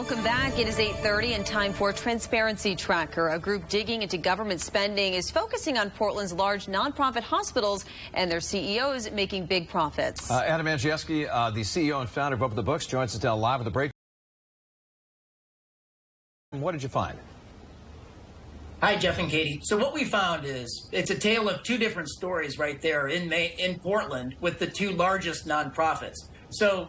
Welcome back. It is 8:30 and time for Transparency Tracker. A group digging into government spending is focusing on Portland's large nonprofit hospitals and their CEOs making big profits. Adam Andrzejewski, the CEO and founder of Open the Books, joins us now live at the break. What did you find? Hi, Jeff and Katie. So what we found is it's a tale of two different stories right there in Portland with the two largest nonprofits. So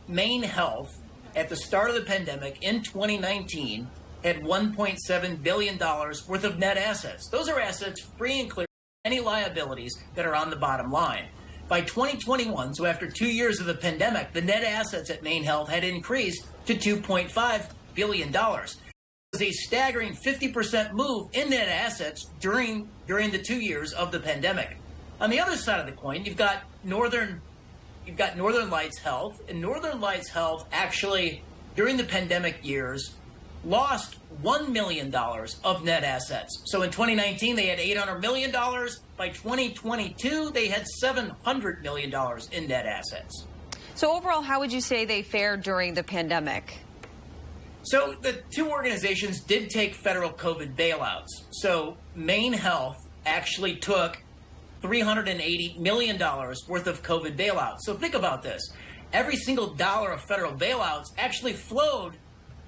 Maine Health, at the start of the pandemic in 2019, had $1.7 billion worth of net assets. Those are assets free and clear of any liabilities that are on the bottom line. By 2021, so after 2 years of the pandemic, the net assets at Maine Health had increased to $2.5 billion. It was a staggering 50% move in net assets during the 2 years of the pandemic. On the other side of the coin, you've got Northern Lights Health, and Northern Lights Health actually, during the pandemic years, lost $1 million of net assets. So in 2019, they had $800 million. By 2022, they had $700 million in net assets. So overall, how would you say they fared during the pandemic? So the two organizations did take federal COVID bailouts. So Maine Health actually took $380 million worth of COVID bailouts. So think about this. Every single dollar of federal bailouts actually flowed,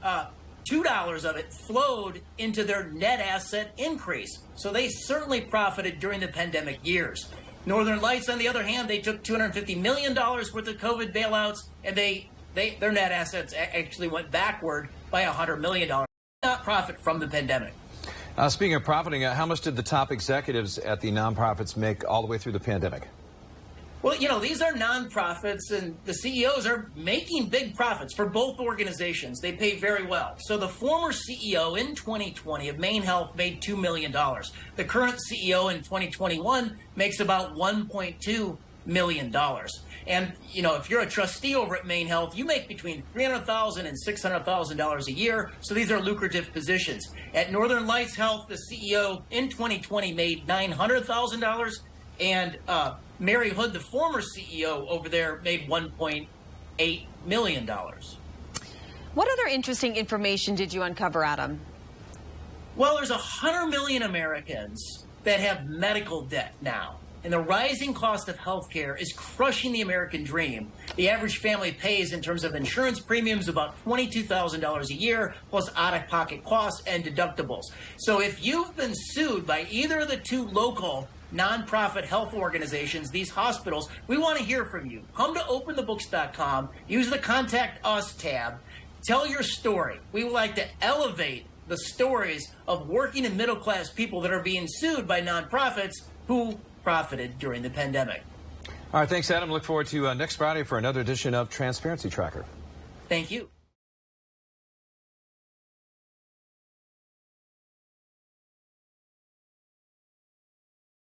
$2 of it flowed into their net asset increase. So they certainly profited during the pandemic years. Northern Lights, on the other hand, they took $250 million worth of COVID bailouts, and their net assets actually went backward by $100 million. Not profit from the pandemic. Speaking of profiting, how much did the top executives at the nonprofits make all the way through the pandemic? Well, you know, these are nonprofits, and the CEOs are making big profits for both organizations. They pay very well. So the former CEO in 2020 of Maine Health made $2 million. The current CEO in 2021 makes about $1.2 million. And, you know, if you're a trustee over at Maine Health, you make between $300,000 and $600,000 a year. So these are lucrative positions. At Northern Lights Health, the CEO in 2020 made $900,000. And Mary Hood, the former CEO over there, made $1.8 million. What other interesting information did you uncover, Adam? Well, there's 100 million Americans that have medical debt now. And the rising cost of health care is crushing the American dream. The average family pays, in terms of insurance premiums, about $22,000 a year, plus out-of-pocket costs and deductibles. So if you've been sued by either of the two local nonprofit health organizations, these hospitals, we want to hear from you. Come to openthebooks.com, use the Contact Us tab, tell your story. We would like to elevate the stories of working and middle-class people that are being sued by nonprofits who profited during the pandemic. All right, thanks, Adam. Look forward to next Friday for another edition of Transparency Tracker. Thank you.